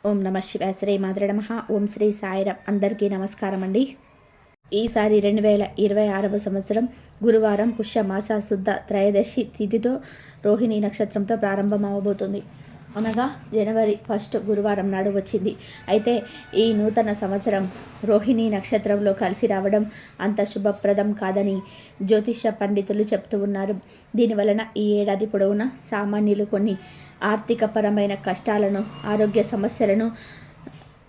ఓం నమ శివాయ. శ్రీ మాతృ నమః. ఓం శ్రీ సాయిరాం. అందరికీ నమస్కారం అండి. ఈసారి 2026వ సంవత్సరం గురువారం పుష్యమాస శుద్ధ త్రయోదశి తిథితో రోహిణి నక్షత్రంతో ప్రారంభమవబోతుంది. అనగా జనవరి 1 గురువారం నాడు వచ్చింది. అయితే ఈ నూతన సంవత్సరం రోహిణి నక్షత్రంలో కలిసి రావడం అంత శుభప్రదం కాదని జ్యోతిష పండితులు చెప్తూ ఉన్నారు. దీనివలన ఈ ఏడాది పొడవునా సామాన్యులు కొన్ని ఆర్థికపరమైన కష్టాలను, ఆరోగ్య సమస్యలను,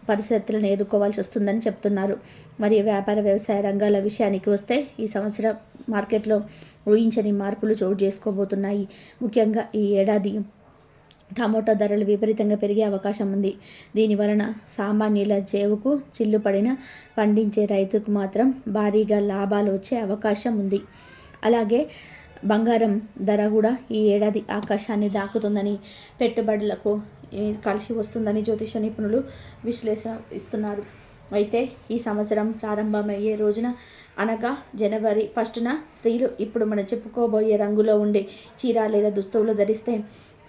పరిస్థితులను ఎదుర్కోవాల్సి వస్తుందని చెప్తున్నారు. మరియు వ్యాపార వ్యవసాయ రంగాల విషయానికి వస్తే ఈ సంవత్సరం మార్కెట్లో ఊహించని మార్పులు చోటు చేసుకోబోతున్నాయి. ముఖ్యంగా ఈ ఏడాది టమోటా ధరలు విపరీతంగా పెరిగే అవకాశం ఉంది. దీనివలన సామాన్యుల జేబుకు చిల్లు పడిన పండించే రైతుకు మాత్రం భారీగా లాభాలు వచ్చే అవకాశం ఉంది. అలాగే బంగారం ధర కూడా ఈ ఏడాది ఆకాశాన్ని దాకుతుందని, పెట్టుబడులకు కలిసి వస్తుందని జ్యోతిష నిపుణులు విశ్లేషణ ఇస్తున్నారు. అయితే ఈ సంవత్సరం ప్రారంభమయ్యే రోజున అనగా జనవరి 1న స్త్రీలు ఇప్పుడు మనం చెప్పుకోబోయే రంగులో ఉండే చీర లేదా దుస్తువులు ధరిస్తే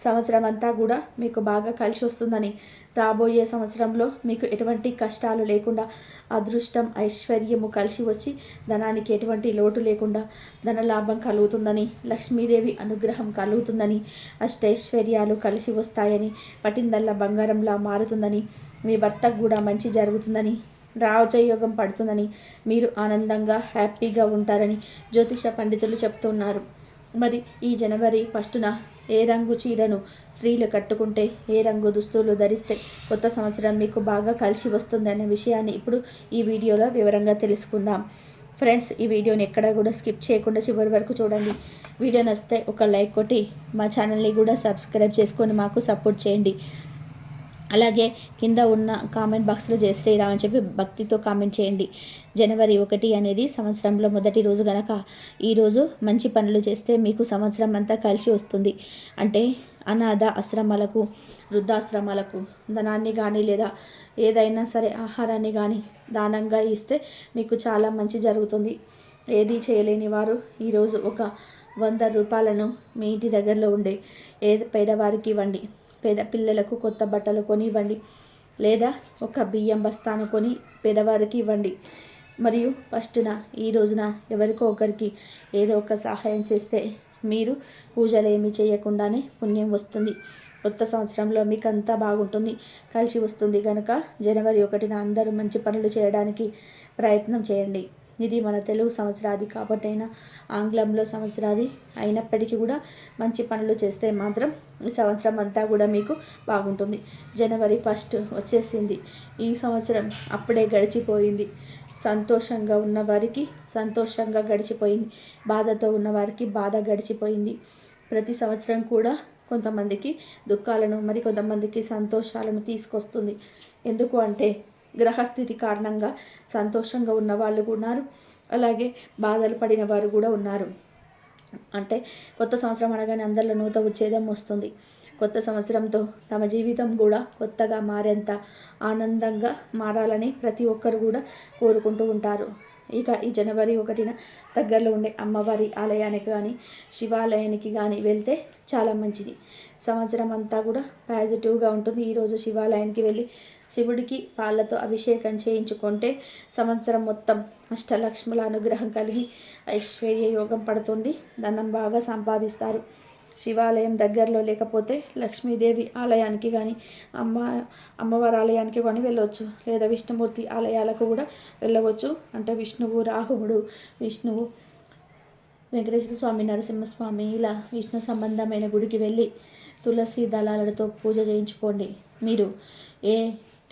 సంవత్సరం అంతా కూడా మీకు బాగా కలిసి వస్తుందని, రాబోయే సంవత్సరంలో మీకు ఎటువంటి కష్టాలు లేకుండా అదృష్టం, ఐశ్వర్యము కలిసి వచ్చి ధనానికి ఎటువంటి లోటు లేకుండా ధనలాభం కలుగుతుందని, లక్ష్మీదేవి అనుగ్రహం కలుగుతుందని, అష్టైశ్వర్యాలు కలిసి వస్తాయని, పట్టిందల్లా బంగారంలా మారుతుందని, మీ భర్తకు కూడా మంచి జరుగుతుందని, రాజయోగం పడుతుందని, మీరు ఆనందంగా హ్యాపీగా ఉంటారని జ్యోతిష పండితులు చెప్తున్నారు. మరి ఈ జనవరి 1న ఏ రంగు చీరను స్త్రీలు కట్టుకుంటే, ఏ రంగు దుస్తులు ధరిస్తే కొత్త సంవత్సరం మీకు బాగా కలిసి వస్తుంది అనే విషయాన్ని ఇప్పుడు ఈ వీడియోలో వివరంగా తెలుసుకుందాం. ఫ్రెండ్స్, ఈ వీడియోని ఎక్కడా కూడా స్కిప్ చేయకుండా చివరి వరకు చూడండి. వీడియో నచ్చితే ఒక లైక్ కొట్టి మా ఛానల్ని కూడా సబ్స్క్రైబ్ చేసుకొని మాకు సపోర్ట్ చేయండి. అలాగే కింద ఉన్న కామెంట్ బాక్స్లో జై శ్రీరామ్ అని చెప్పి భక్తితో కామెంట్ చేయండి. జనవరి 1 అనేది సంవత్సరంలో మొదటి రోజు గనక ఈరోజు మంచి పనులు చేస్తే మీకు సంవత్సరం అంతా కలిసి వస్తుంది. అంటే అనాథ ఆశ్రమాలకు, వృద్ధాశ్రమాలకు ధనాన్ని కానీ లేదా ఏదైనా సరే ఆహారాన్ని కానీ దానంగా ఇస్తే మీకు చాలా మంచి జరుగుతుంది. ఏది చేయలేని వారు ఈరోజు ఒక 100 రూపాయలను మీ ఇంటి దగ్గరలో ఉండే పేదవారికి ఇవ్వండి. పేద పిల్లలకు కొత్త బట్టలు కొని ఇవ్వండి, లేదా ఒక బియ్యం బస్తాను కొని పేదవారికి ఇవ్వండి. మరియు 1న ఈ రోజున ఎవరికో ఒకరికి ఏదో ఒక సహాయం చేస్తే మీరు పూజలు ఏమీ చేయకుండానే పుణ్యం వస్తుంది. కొత్త సంవత్సరంలో మీకు అంతా బాగుంటుంది, కలిసి వస్తుంది. కనుక జనవరి 1న అందరూ మంచి పనులు చేయడానికి ప్రయత్నం చేయండి. ఇది మన తెలుగు సంవత్సరాది కాబట్టైనా ఆంగ్లంలో సంవత్సరాది అయినప్పటికీ కూడా మంచి పనులు చేస్తే మాత్రం ఈ సంవత్సరం అంతా కూడా మీకు బాగుంటుంది. జనవరి 1 వచ్చేసింది. ఈ సంవత్సరం అప్పుడే గడిచిపోయింది. సంతోషంగా ఉన్నవారికి సంతోషంగా గడిచిపోయింది, బాధతో ఉన్నవారికి బాధ గడిచిపోయింది. ప్రతి సంవత్సరం కూడా కొంతమందికి దుఃఖాలను, మరి కొంతమందికి సంతోషాలను తీసుకొస్తుంది. ఎందుకు అంటే గ్రహస్థితి కారణంగా సంతోషంగా ఉన్న వాళ్ళు ఉన్నారు, అలాగే బాధలు పడిన వారు కూడా ఉన్నారు. అంటే కొత్త సంవత్సరం అనగానే అందరిలో నూతన ఉచ్ఛేదం వస్తుంది. కొత్త సంవత్సరంతో తమ జీవితం కూడా కొత్తగా మారేంత ఆనందంగా మారాలని ప్రతి ఒక్కరు కూడా కోరుకుంటూ ఉంటారు. ఇక ఈ జనవరి 1న దగ్గరలో ఉండే అమ్మవారి ఆలయానికి కానీ, శివాలయానికి కానీ వెళ్తే చాలా మంచిది. సంవత్సరం అంతా కూడా పాజిటివ్గా ఉంటుంది. ఈరోజు శివాలయానికి వెళ్ళి శివుడికి పాలతో అభిషేకం చేయించుకుంటే సంవత్సరం మొత్తం అష్టలక్ష్ముల అనుగ్రహం కలిగి ఐశ్వర్య యోగం పడుతుంది, ధనం బాగా సంపాదిస్తారు. శివాలయం దగ్గరలో లేకపోతే లక్ష్మీదేవి ఆలయానికి కానీ, అమ్మవారి ఆలయానికి కానీ వెళ్ళవచ్చు, లేదా విష్ణుమూర్తి ఆలయాలకు కూడా వెళ్ళవచ్చు. అంటే విష్ణువు రాహువుడు, విష్ణువు వెంకటేశ్వర స్వామి, నరసింహస్వామి ఇలా విష్ణు సంబంధమైన గుడికి వెళ్ళి తులసి దళాలతో పూజ చేయించుకోండి. మీరు ఏ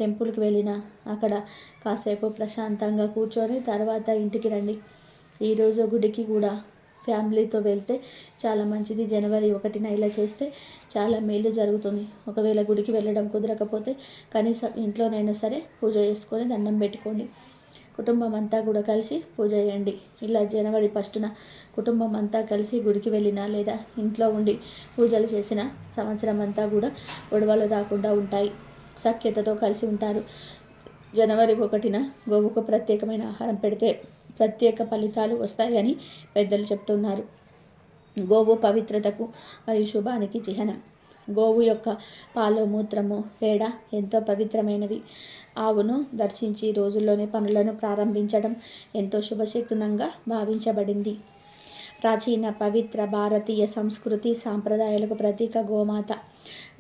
టెంపుల్కి వెళ్ళినా అక్కడ కాసేపు ప్రశాంతంగా కూర్చొని తర్వాత ఇంటికి రండి. ఈరోజు గుడికి కూడా ఫ్యామిలీతో వెళ్తే చాలా మంచిది. జనవరి 1న ఇలా చేస్తే చాలా మేలు జరుగుతుంది. ఒకవేళ గుడికి వెళ్ళడం కుదరకపోతే కనీసం ఇంట్లోనైనా సరే పూజ చేసుకొని దండం పెట్టుకోండి. కుటుంబం అంతా కూడా కలిసి పూజ చేయండి. ఇలా జనవరి 1న కుటుంబం అంతా కలిసి గుడికి వెళ్ళినా లేదా ఇంట్లో ఉండి పూజలు చేసిన సంవత్సరం అంతా కూడా గొడవలు రాకుండా ఉంటాయి, సఖ్యతతో కలిసి ఉంటారు. జనవరి 1న గోవుకు ప్రత్యేకమైన ఆహారం పెడితే ప్రత్యేక ఫలితాలు వస్తాయని పెద్దలు చెప్తున్నారు. గోవు పవిత్రతకు మరియు శుభానికి చిహ్నం. గోవు యొక్క పాలు, మూత్రము, పేడ ఎంతో పవిత్రమైనవి. ఆవును దర్శించి రోజుల్లోనే పనులను ప్రారంభించడం ఎంతో శుభశకునంగా భావించబడింది. ప్రాచీన పవిత్ర భారతీయ సంస్కృతి సాంప్రదాయాలకు ప్రతీక గోమాత.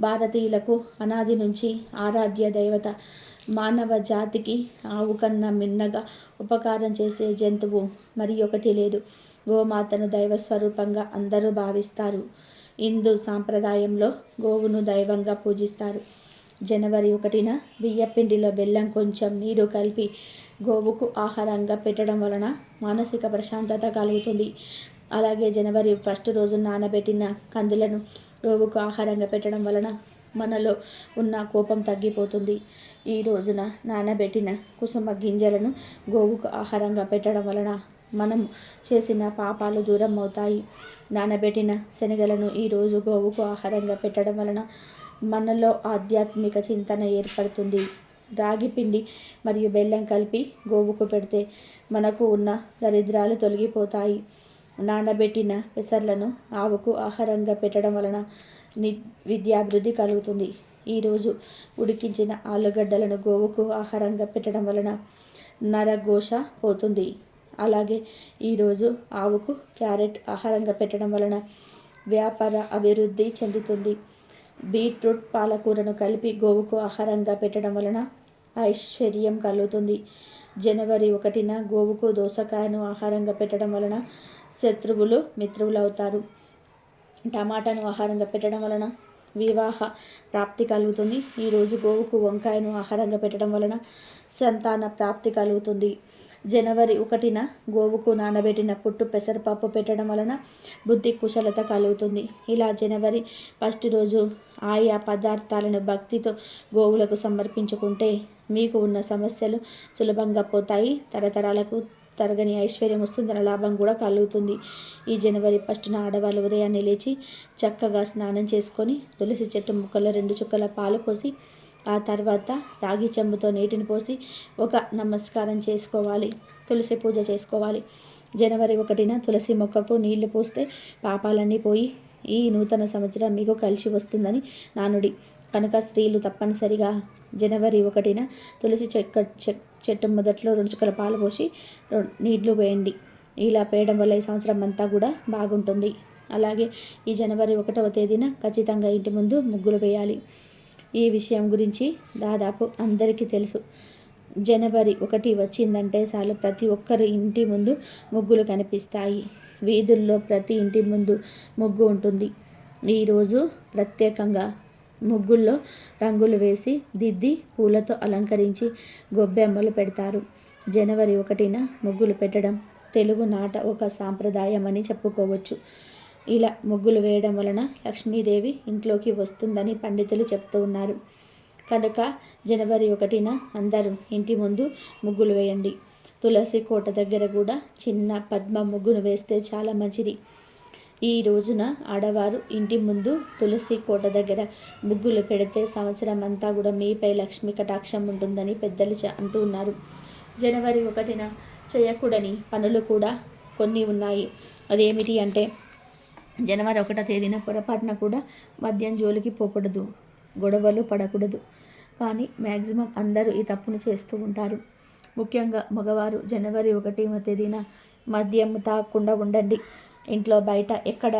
భారతీయులకు అనాది నుంచి ఆరాధ్య దైవత. మానవ జాతికి ఆవు కన్నా మిన్నగా ఉపకారం చేసే జంతువు మరి ఒకటి లేదు. గోమాతను దైవస్వరూపంగా అందరూ భావిస్తారు. హిందూ సాంప్రదాయంలో గోవును దైవంగా పూజిస్తారు. జనవరి 1న బియ్యపిండిలో బెల్లం, కొంచెం నీరు కలిపి గోవుకు ఆహారంగా పెట్టడం వలన మానసిక ప్రశాంతత కలుగుతుంది. అలాగే జనవరి 1 రోజు నానబెట్టిన కందులను గోవుకు ఆహారంగా పెట్టడం వలన మనలో ఉన్న కోపం తగ్గిపోతుంది. ఈ రోజున నానబెట్టిన కుసుమ గింజలను గోవుకు ఆహారంగా పెట్టడం వలన మనం చేసిన పాపాలు దూరం అవుతాయి. నానబెట్టిన శనగలను ఈరోజు గోవుకు ఆహారంగా పెట్టడం వలన మనలో ఆధ్యాత్మిక చింతన ఏర్పడుతుంది. రాగి పిండి మరియు బెల్లం కలిపి గోవుకు పెడితే మనకు ఉన్న దరిద్రాలు తొలగిపోతాయి. నానబెట్టిన పెసర్లను ఆవుకు ఆహారంగా పెట్టడం వలన విద్యాభివృద్ధి కలుగుతుంది. ఈరోజు ఉడికించిన ఆలుగడ్డలను గోవుకు ఆహారంగా పెట్టడం వలన నరఘోష పోతుంది. అలాగే ఈరోజు ఆవుకు క్యారెట్ ఆహారంగా పెట్టడం వలన వ్యాపార అభివృద్ధి చెందుతుంది. బీట్రూట్, పాలకూరను కలిపి గోవుకు ఆహారంగా పెట్టడం వలన ఐశ్వర్యం కలుగుతుంది. జనవరి 1న గోవుకు దోసకాయను ఆహారంగా పెట్టడం వలన శత్రువులు మిత్రువులు అవుతారు. టమాటాను ఆహారంగా పెట్టడం వలన వివాహ ప్రాప్తి కలుగుతుంది. ఈరోజు గోవుకు వంకాయను ఆహారంగా పెట్టడం వలన సంతాన ప్రాప్తి కలుగుతుంది. జనవరి 1న గోవుకు నానబెట్టిన పుట్టు పెసరపప్పు పెట్టడం వలన బుద్ధి కుశలత కలుగుతుంది. ఇలా జనవరి 1 రోజు ఆయా పదార్థాలను భక్తితో గోవులకు సమర్పించుకుంటే మీకు ఉన్న సమస్యలు సులభంగా పోతాయి. తరతరాలకు తరగని ఐశ్వర్యం వస్తుందన్న లాభం కూడా కలుగుతుంది. ఈ జనవరి 1న ఆడవాళ్ళు ఉదయాన్నే లేచి చక్కగా స్నానం చేసుకొని తులసి చెట్టు ముక్కల్లో 2 చుక్కల పాలు పోసి ఆ తర్వాత రాగి చెంబుతో నీటిని పోసి ఒక నమస్కారం చేసుకోవాలి. తులసి పూజ చేసుకోవాలి. జనవరి 1న తులసి మొక్కకు నీళ్లు పోస్తే పాపాలన్నీ పోయి ఈ నూతన సంవత్సరం మీకు కలిసి వస్తుందని నానుడి. కనుక స్త్రీలు తప్పనిసరిగా జనవరి 1న తులసి చెట్టు మొదట్లో 2 చుక్కల పాలు పోసి నీళ్లు వేయండి. ఇలా వేయడం వల్ల ఈ సంవత్సరం అంతా కూడా బాగుంటుంది. అలాగే ఈ జనవరి 1వ తేదీన ఖచ్చితంగా ఇంటి ముందు ముగ్గులు వేయాలి. ఈ విషయం గురించి దాదాపు అందరికీ తెలుసు. జనవరి 1 వచ్చిందంటే చాలు ప్రతి ఒక్కరి ఇంటి ముందు ముగ్గులు కనిపిస్తాయి. వీధుల్లో ప్రతి ఇంటి ముందు ముగ్గు ఉంటుంది. ఈరోజు ప్రత్యేకంగా ముగ్గుల్లో రంగులు వేసి దిద్ది పూలతో అలంకరించి గొబ్బెమ్మలు పెడతారు. జనవరి 1న ముగ్గులు పెట్టడం తెలుగునాట ఒక సాంప్రదాయం అని చెప్పుకోవచ్చు. ఇలా ముగ్గులు వేయడం వలన లక్ష్మీదేవి ఇంట్లోకి వస్తుందని పండితులు చెప్తూ ఉన్నారు. కనుక జనవరి 1న అందరూ ఇంటి ముందు ముగ్గులు వేయండి. తులసి కోట దగ్గర కూడా చిన్న పద్మ ముగ్గును వేస్తే చాలా మంచిది. ఈ రోజున ఆడవారు ఇంటి ముందు తులసి కోట దగ్గర ముగ్గులు పెడితే సంవత్సరం అంతా కూడా మీపై లక్ష్మీ కటాక్షం ఉంటుందని పెద్దలు అంటూ ఉన్నారు. జనవరి 1న చేయకూడని పనులు కూడా కొన్ని ఉన్నాయి. అదేమిటి అంటే జనవరి 1వ తేదీన పొరపాటున కూడా మద్యం జోలికి పోకూడదు, గొడవలు పడకూడదు. కానీ మ్యాక్సిమం అందరూ ఈ తప్పును చేస్తూ ఉంటారు. ముఖ్యంగా మగవారు జనవరి 1వ తేదీన మద్యం తాగకుండా ఉండండి. ఇంట్లో బయట ఎక్కడ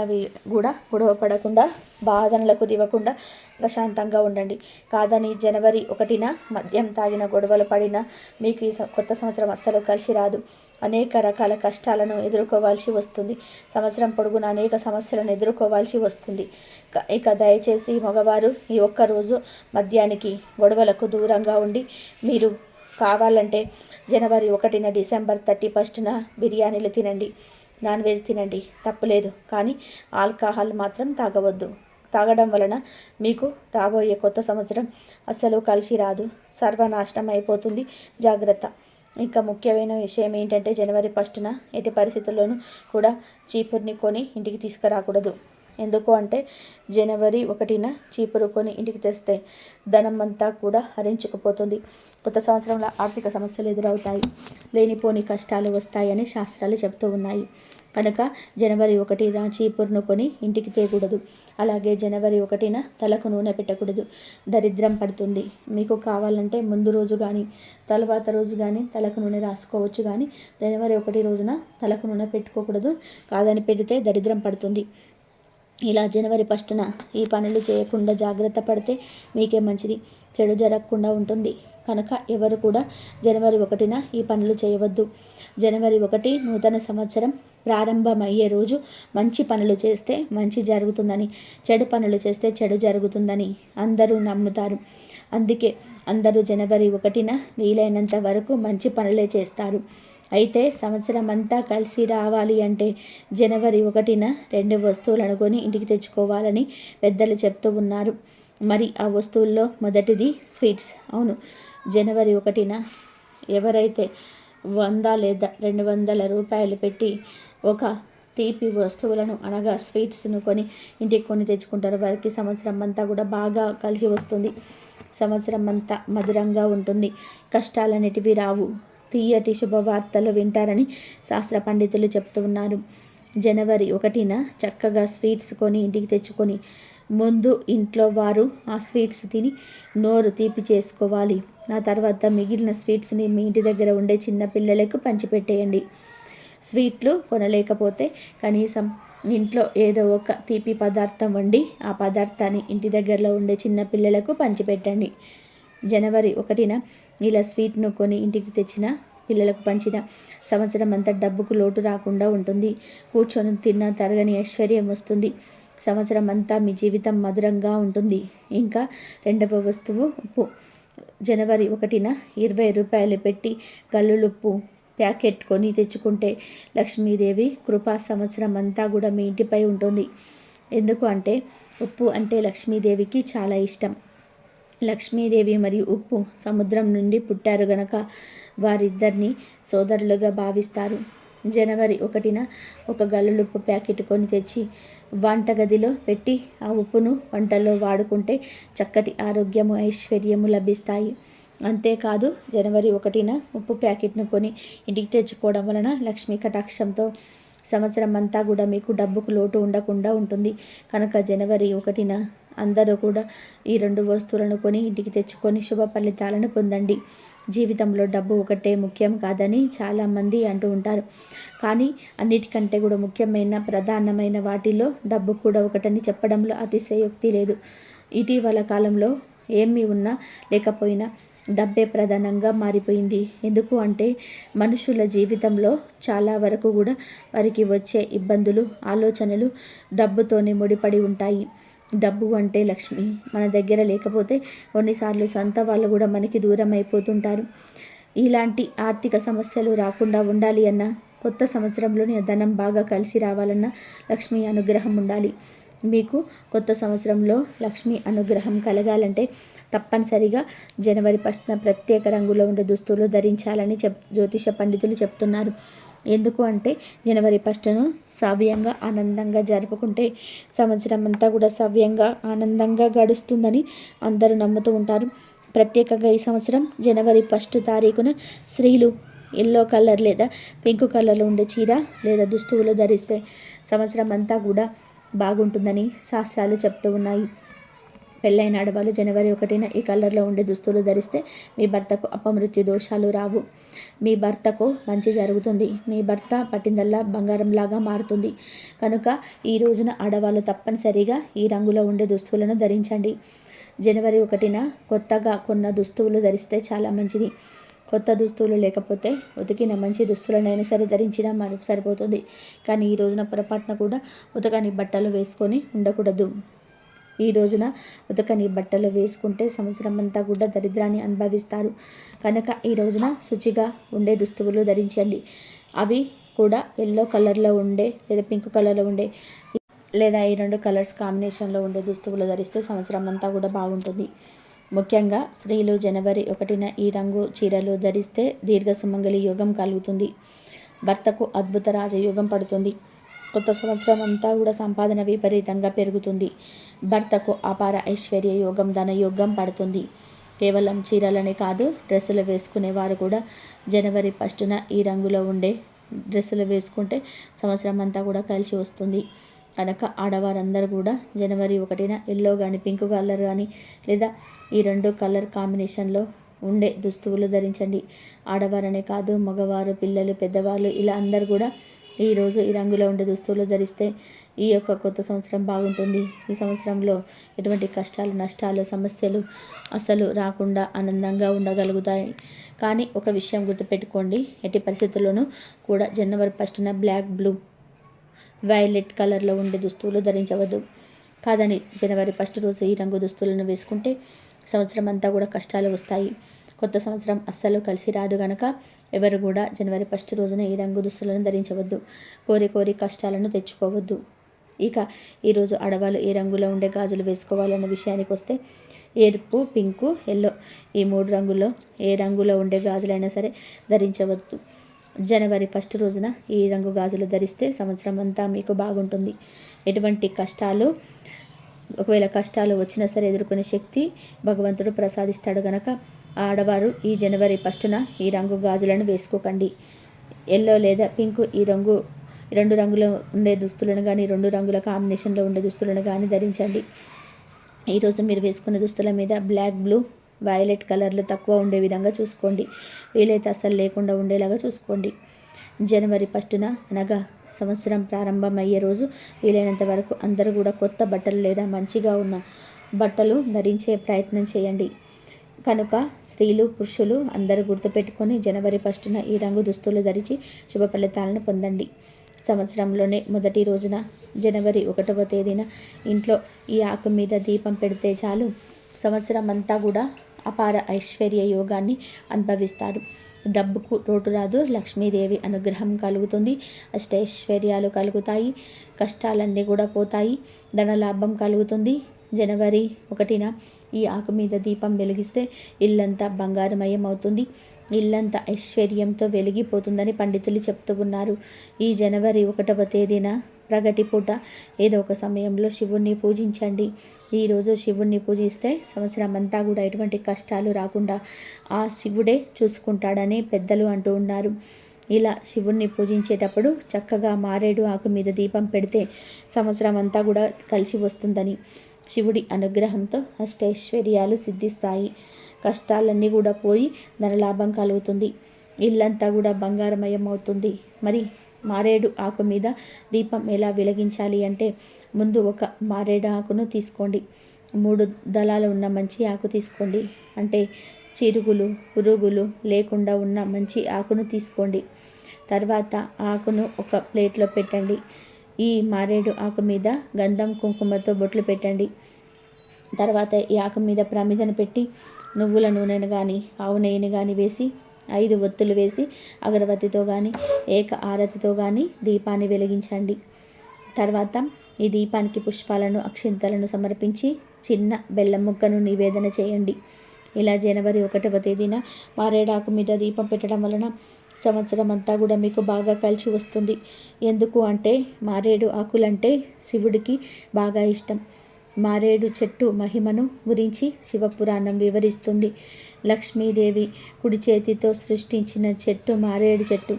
కూడా గొడవ పడకుండా, బాధనలకు దిగకుండా ప్రశాంతంగా ఉండండి. కాదని జనవరి 1న మద్యం తాగిన గొడవలు పడినా మీకు ఈ కొత్త సంవత్సరం అస్సలు కలిసి రాదు. అనేక రకాల కష్టాలను ఎదుర్కోవాల్సి వస్తుంది. సంవత్సరం పొడుగున అనేక సమస్యలను ఎదుర్కోవాల్సి వస్తుంది. ఇక దయచేసి మగవారు ఈ ఒక్కరోజు మద్యానికి, గొడవలకు దూరంగా ఉండి మీరు కావాలంటే జనవరి 1న డిసెంబర్ 31న బిర్యానీలు తినండి, నాన్ వెజ్ తినండి, తప్పులేదు. కానీ ఆల్కహాల్ మాత్రం తాగవద్దు. తాగడం వలన మీకు రాబోయే కొత్త సంవత్సరం అస్సలు కలిసి రాదు, సర్వనాశనం అయిపోతుంది. జాగ్రత్త. ఇంకా ముఖ్యమైన విషయం ఏంటంటే జనవరి 1న ఎట్టి పరిస్థితుల్లోనూ కూడా చీపుర్ని కొని ఇంటికి తీసుకురాకూడదు. ఎందుకు అంటే జనవరి 1న చీపురు కొని ఇంటికి తెస్తే ధనం అంతా కూడా హరించుకుపోతుంది. కొత్త సంవత్సరంలో ఆర్థిక సమస్యలు ఎదురవుతాయి, లేనిపోని కష్టాలు వస్తాయని శాస్త్రాలు చెప్తూ ఉన్నాయి. కనుక జనవరి 1న చీపురును కొని ఇంటికి తేకూడదు. అలాగే జనవరి 1న తలకు నూనె పెట్టకూడదు, దరిద్రం పడుతుంది. మీకు కావాలంటే ముందు రోజు కానీ తర్వాత రోజు కానీ తలకు నూనె రాసుకోవచ్చు, కానీ జనవరి 1 రోజున తలకు నూనె పెట్టుకోకూడదు. కాదని పెడితే దరిద్రం పడుతుంది. ఇలా జనవరి 1న ఈ పనులు చేయకుండా జాగ్రత్త పడితే మీకే మంచిది, చెడు జరగకుండా ఉంటుంది. కనుక ఎవరు కూడా జనవరి 1న ఈ పనులు చేయవద్దు. జనవరి 1 నూతన సంవత్సరం ప్రారంభమయ్యే రోజు. మంచి పనులు చేస్తే మంచి జరుగుతుందని, చెడు పనులు చేస్తే చెడు జరుగుతుందని అందరూ నమ్ముతారు. అందుకే అందరూ జనవరి 1న వీలైనంత వరకు మంచి పనులే చేస్తారు. అయితే సంవత్సరం అంతా కలిసి రావాలి అంటే జనవరి 1న 2 వస్తువులను కొని ఇంటికి తెచ్చుకోవాలని పెద్దలు చెప్తూ ఉన్నారు. మరి ఆ వస్తువుల్లో మొదటిది స్వీట్స్. అవును, జనవరి 1న ఎవరైతే 100 లేదా 200 రూపాయలు పెట్టి ఒక తీపి వస్తువులను అనగా స్వీట్స్ను ఇంటికి తెచ్చుకుంటారు, వారికి సంవత్సరం అంతా కూడా బాగా కలిసి వస్తుంది. సంవత్సరం అంతా మధురంగా ఉంటుంది, కష్టాలన్నిటివి రావు, తీయటి శుభవార్తలు వింటారని శాస్త్ర పండితులు చెప్తూ ఉన్నారు. జనవరి 1న చక్కగా స్వీట్స్ కొని ఇంటికి తెచ్చుకొని ముందు ఇంట్లో వారు ఆ స్వీట్స్ తిని నోరు తీపి చేసుకోవాలి. ఆ తర్వాత మిగిలిన స్వీట్స్ని మీ ఇంటి దగ్గర ఉండే చిన్న పిల్లలకు పంచిపెట్టేయండి. స్వీట్లు కొనలేకపోతే కనీసం ఇంట్లో ఏదో ఒక తీపి పదార్థం వండి ఆ పదార్థాన్ని ఇంటి దగ్గరలో ఉండే చిన్న పిల్లలకు పంచిపెట్టండి. జనవరి 1న ఇలా స్వీట్ను కొని ఇంటికి తెచ్చిన పిల్లలకు పంచిన సంవత్సరం అంతా డబ్బుకు లోటు రాకుండా ఉంటుంది. కూర్చొని తిన్న తరగని ఐశ్వర్యం వస్తుంది. సంవత్సరం అంతా మీ జీవితం మధురంగా ఉంటుంది. ఇంకా రెండవ వస్తువు ఉప్పు. జనవరి 1న 20 రూపాయలు పెట్టి కల్లులుప్పు ప్యాకెట్ కొని తెచ్చుకుంటే లక్ష్మీదేవి కృపా సంవత్సరం అంతా కూడా మీ ఇంటిపై ఉంటుంది. ఎందుకు అంటే ఉప్పు అంటే లక్ష్మీదేవికి చాలా ఇష్టం. లక్ష్మీదేవి మరియు ఉప్పు సముద్రం నుండి పుట్టారు గనక వారిద్దరిని సోదరులుగా భావిస్తారు. జనవరి 1న ఒక గల్లులుప్పు ప్యాకెట్ కొని తెచ్చి వంటగదిలో పెట్టి ఆ ఉప్పును వంటల్లో వాడుకుంటే చక్కటి ఆరోగ్యము, ఐశ్వర్యము లభిస్తాయి. అంతేకాదు జనవరి 1న ఉప్పు ప్యాకెట్ను కొని ఇంటికి తెచ్చుకోవడం వలన లక్ష్మీ కటాక్షంతో సంవత్సరం అంతా కూడా మీకు డబ్బుకు లోటు ఉండకుండా ఉంటుంది. కనుక జనవరి 1న అందరూ కూడా ఈ 2 వస్తువులను కొని ఇంటికి తెచ్చుకొని శుభ ఫలితాలను పొందండి. జీవితంలో డబ్బు ఒకటే ముఖ్యం కాదని చాలామంది అంటూ ఉంటారు. కానీ అన్నిటికంటే కూడా ముఖ్యమైన ప్రధానమైన వాటిలో డబ్బు కూడా ఒకటని చెప్పడంలో అతిశయోక్తి లేదు. ఇటీవల కాలంలో ఏమీ ఉన్నా లేకపోయినా డబ్బే ప్రధానంగా మారిపోయింది. ఎందుకు అంటే మనుషుల జీవితంలో చాలా వరకు కూడా వారికి వచ్చే ఇబ్బందులు, ఆలోచనలు డబ్బుతోనే ముడిపడి ఉంటాయి. డబ్బు అంటే లక్ష్మి. మన దగ్గర లేకపోతే కొన్నిసార్లు సొంత వాళ్ళు కూడా మనకి దూరం అయిపోతుంటారు. ఇలాంటి ఆర్థిక సమస్యలు రాకుండా ఉండాలి అన్నా, కొత్త సంవత్సరంలోని ధనం బాగా కలిసి రావాలన్నా లక్ష్మీ అనుగ్రహం ఉండాలి. మీకు కొత్త సంవత్సరంలో లక్ష్మీ అనుగ్రహం కలగాలంటే తప్పనిసరిగా జనవరి 1న ప్రత్యేక రంగులో ఉండే దుస్తులు ధరించాలని జ్యోతిష పండితులు చెప్తున్నారు. ఎందుకు అంటే జనవరి 1ను సవ్యంగా ఆనందంగా జరుపుకుంటే సంవత్సరం అంతా కూడా సవ్యంగా ఆనందంగా గడుస్తుందని అందరూ నమ్ముతూ ఉంటారు. ప్రత్యేకంగా ఈ సంవత్సరం జనవరి 1 తారీఖున స్త్రీలు ఎల్లో కలర్ లేదా పింక్ కలర్లో ఉండే చీర లేదా దుస్తువులు ధరిస్తే సంవత్సరం అంతా కూడా బాగుంటుందని శాస్త్రాలు చెప్తూ ఉన్నాయి. పెళ్ళైన ఆడవాళ్ళు జనవరి 1న ఈ కలర్లో ఉండే దుస్తులు ధరిస్తే మీ భర్తకు అపమృత్యు దోషాలు రావు, మీ భర్తకు మంచి జరుగుతుంది, మీ భర్త పట్టిందల్లా బంగారంలాగా మారుతుంది. కనుక ఈ రోజున ఆడవాళ్ళు తప్పనిసరిగా ఈ రంగులో ఉండే దుస్తులను ధరించండి. జనవరి 1న కొత్తగా కొన్న దుస్తువులు ధరిస్తే చాలా మంచిది. కొత్త దుస్తువులు లేకపోతే ఉతికిన మంచి దుస్తులనైనా సరే ధరించినా సరిపోతుంది. కానీ ఈ రోజున పొరపాటున కూడా ఉతకని బట్టలు వేసుకొని ఉండకూడదు. ఈ రోజున ఉతకని బట్టలు వేసుకుంటే సంవత్సరం అంతా కూడా దరిద్రాన్ని అనుభవిస్తారు. కనుక ఈ రోజున శుచిగా ఉండే దుస్తువులు ధరించండి. అవి కూడా ఎల్లో కలర్లో ఉండే లేదా పింక్ కలర్లో ఉండే లేదా ఈ 2 కలర్స్ కాంబినేషన్లో ఉండే దుస్తువులు ధరిస్తే సంవత్సరం అంతా కూడా బాగుంటుంది. ముఖ్యంగా స్త్రీలు జనవరి 1న ఈ రంగు చీరలు ధరిస్తే దీర్ఘ సుమంగళి యోగం కలుగుతుంది. భర్తకు అద్భుత రాజయోగం పడుతుంది. కొత్త సంవత్సరం అంతా కూడా సంపాదన విపరీతంగా పెరుగుతుంది. భర్తకు అపార ఐశ్వర్య యోగం, ధనయోగం పడుతుంది. కేవలం చీరలనే కాదు, డ్రెస్సులు వేసుకునేవారు కూడా జనవరి 1న ఈ రంగులో ఉండే డ్రెస్సులు వేసుకుంటే సంవత్సరం అంతా కూడా కలిసి వస్తుంది. కనుక ఆడవారందరూ కూడా జనవరి 1న ఎల్లో కానీ, పింక్ కలర్ కానీ, లేదా ఈ 2 కలర్ కాంబినేషన్లో ఉండే దుస్తువులు ధరించండి. ఆడవారనే కాదు, మగవారు, పిల్లలు, పెద్దవాళ్ళు ఇలా అందరూ కూడా ఈరోజు ఈ రంగులో ఉండే దుస్తువులు ధరిస్తే ఈ యొక్క కొత్త సంవత్సరం బాగుంటుంది. ఈ సంవత్సరంలో ఎటువంటి కష్టాలు, నష్టాలు, సమస్యలు అసలు రాకుండా ఆనందంగా ఉండగలుగుతాయి. కానీ ఒక విషయం గుర్తుపెట్టుకోండి, ఎట్టి పరిస్థితుల్లోనూ కూడా జనవరి 1న బ్లాక్, బ్లూ, వైలెట్ కలర్లో ఉండే దుస్తువులు ధరించవద్దు. కాదని జనవరి 1 రోజు ఈ రంగు దుస్తులను వేసుకుంటే సంవత్సరం అంతా కూడా కష్టాలు వస్తాయి. కొత్త సంవత్సరం అస్సలు కలిసి రాదు గనక ఎవరు కూడా జనవరి 1 రోజున ఈ రంగు దుస్తులను ధరించవద్దు. కోరి కష్టాలను తెచ్చుకోవద్దు. ఇక ఈరోజు ఆడవాళ్ళు ఏ రంగులో ఉండే గాజులు వేసుకోవాలన్న విషయానికి వస్తే ఎరుపు, పింకు, ఎల్లో ఈ 3 రంగుల్లో ఏ రంగులో ఉండే గాజులైనా సరే ధరించవద్దు. జనవరి 1 రోజున ఈ రంగు గాజులు ధరిస్తే సంవత్సరం అంతా మీకు బాగుంటుంది. ఎటువంటి కష్టాలు, ఒకవేళ కష్టాలు వచ్చినా సరే ఎదుర్కొనే శక్తి భగవంతుడు ప్రసాదిస్తాడు గనక ఆడవారు ఈ జనవరి 1న ఈ రంగు గాజులను వేసుకోకండి. ఎల్లో లేదా పింక్ ఈ 2 రంగుల ఉండే దుస్తులను కానీ, 2 రంగుల కాంబినేషన్లో ఉండే దుస్తులను కానీ ధరించండి. ఈరోజు మీరు వేసుకున్న దుస్తుల మీద బ్లాక్, బ్లూ, వైలెట్ కలర్లు తక్కువ ఉండే విధంగా చూసుకోండి. వీలైతే అస్సలు లేకుండా ఉండేలాగా చూసుకోండి. జనవరి 1న అనగా సంవత్సరం ప్రారంభమయ్యే రోజు వీలైనంత వరకు అందరూ కూడా కొత్త బట్టలు లేదా మంచిగా ఉన్న బట్టలు ధరించే ప్రయత్నం చేయండి. కనుక స్త్రీలు, పురుషులు అందరూ గుర్తుపెట్టుకొని జనవరి 1న ఈ రంగు దుస్తులు ధరించి శుభ ఫలితాలను పొందండి. సంవత్సరంలోనే మొదటి రోజున జనవరి 1వ తేదీన ఇంట్లో ఈ ఆకు మీద దీపం పెడితే చాలు, సంవత్సరం అంతా కూడా అపార ఐశ్వర్య యోగాన్ని అనుభవిస్తారు. డబ్బుకు లోటు రాదు, లక్ష్మీదేవి అనుగ్రహం కలుగుతుంది, అష్టైశ్వర్యాలు కలుగుతాయి, కష్టాలన్నీ కూడా పోతాయి, ధనలాభం కలుగుతుంది. జనవరి 1న ఈ ఆకు మీద దీపం వెలిగిస్తే ఇల్లంతా బంగారమయం అవుతుంది, ఇల్లంతా ఐశ్వర్యంతో వెలిగిపోతుందని పండితులు చెప్తూ ఉన్నారు. ఈ జనవరి 1వ తేదీన ప్రగటి పూట ఏదో ఒక సమయంలో శివుణ్ణి పూజించండి. ఈరోజు శివుణ్ణి పూజిస్తే సంవత్సరం అంతా కూడా ఎటువంటి కష్టాలు రాకుండా ఆ శివుడే చూసుకుంటాడని పెద్దలు అంటూ ఉన్నారు. ఇలా శివుణ్ణి పూజించేటప్పుడు చక్కగా మారేడు ఆకు మీద దీపం పెడితే సంవత్సరం అంతా కూడా కలిసి వస్తుందని, శివుడి అనుగ్రహంతో అష్టైశ్వర్యాలు సిద్ధిస్తాయి, కష్టాలన్నీ కూడా పోయి ధనలాభం కలుగుతుంది, ఇల్లంతా కూడా బంగారమయం అవుతుంది. మరి మారేడు ఆకు మీద దీపం ఎలా వెలిగించాలి అంటే, ముందు ఒక మారేడు ఆకును తీసుకోండి, 3 దళాలు ఉన్న మంచి ఆకు తీసుకోండి, అంటే చిరుగులు, పురుగులు లేకుండా ఉన్న మంచి ఆకును తీసుకోండి. తర్వాత ఆకును ఒక ప్లేట్లో పెట్టండి. ఈ మారేడు ఆకు మీద గంధం, కుంకుమతో బొట్లు పెట్టండి. తర్వాత ఈ ఆకు మీద ప్రమిదను పెట్టి నువ్వుల నూనెను కానీ, ఆవు నెయ్యిని కానీ వేసి 5 ఒత్తులు వేసి అగరబత్తితో కానీ, ఏక ఆరతితో కానీ దీపాన్ని వెలిగించండి. తర్వాత ఈ దీపానికి పుష్పాలను, అక్షింతలను సమర్పించి చిన్న బెల్లం ముక్కను నివేదన చేయండి. ఇలా జనవరి 1వ తేదీన మారేడాకు మీద దీపం పెట్టడం వలన సంవత్సరం అంతా కూడా మీకు బాగా కలిసి వస్తుంది. ఎందుకు అంటే మారేడు ఆకులంటే శివుడికి బాగా ఇష్టం. మారేడు చెట్టు మహిమను గురించి శివపురాణం వివరిస్తుంది. లక్ష్మీదేవి కుడి చేతితో సృష్టించిన చెట్టు మారేడు చెట్టు.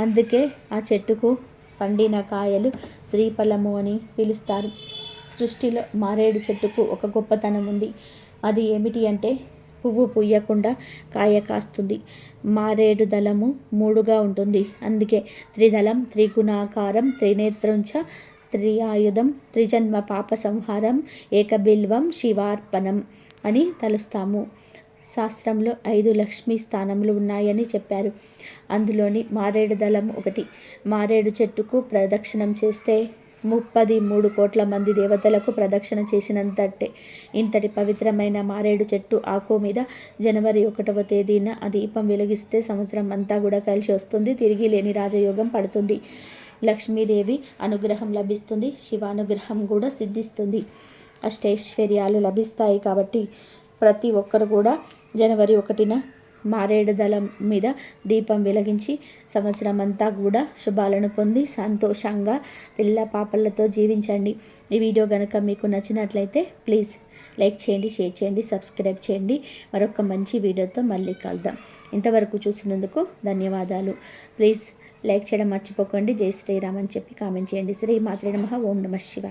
అందుకే ఆ చెట్టుకు పండిన కాయలు శ్రీఫలము అని పిలుస్తారు. సృష్టిలో మారేడు చెట్టుకు ఒక గొప్పతనం ఉంది. అది ఏమిటి అంటే పువ్వు పూయకుండా కాయ కాస్తుంది. మారేడు దళము 3గా ఉంటుంది. అందుకే త్రిదళం, త్రిగుణాకారం, త్రినేత్రంచ, త్రియాయుధం, త్రిజన్మ పాప సంహారం, ఏకబిల్వం శివార్పణం అని తలుస్తాము. శాస్త్రంలో 5 లక్ష్మీ స్థానములు ఉన్నాయని చెప్పారు. అందులోని మారేడు దళం ఒకటి. మారేడు చెట్టుకు ప్రదక్షిణం చేస్తే 33 కోట్ల మంది దేవతలకు ప్రదక్షిణ చేసినంతటే. ఇంతటి పవిత్రమైన మారేడు చెట్టు ఆకు మీద జనవరి 1వ తేదీన ఆ దీపం వెలిగిస్తే సంవత్సరం అంతా కూడా కలిసి వస్తుంది. తిరిగి లేని రాజయోగం పడుతుంది. లక్ష్మీదేవి అనుగ్రహం లభిస్తుంది, శివానుగ్రహం కూడా సిద్ధిస్తుంది, అష్టైశ్వర్యాలు లభిస్తాయి. కాబట్టి ప్రతి ఒక్కరు కూడా జనవరి 1న మారేడు దళం మీద దీపం వెలిగించి సంవత్సరం అంతా కూడా శుభాలను పొంది సంతోషంగా పిల్ల పాపలతో జీవించండి. ఈ వీడియో కనుక మీకు నచ్చినట్లయితే ప్లీజ్ లైక్ చేయండి, షేర్ చేయండి, సబ్స్క్రైబ్ చేయండి. మరొక మంచి వీడియోతో మళ్ళీ కలుద్దాం. ఇంతవరకు చూసినందుకు ధన్యవాదాలు. ప్లీజ్ లైక్ చేయడం మర్చిపోకండి. జై శ్రీరామ్ అని చెప్పి కామెంట్ చేయండి. శ్రీ మాత్రే నమః. ఓం నమః శివాయ.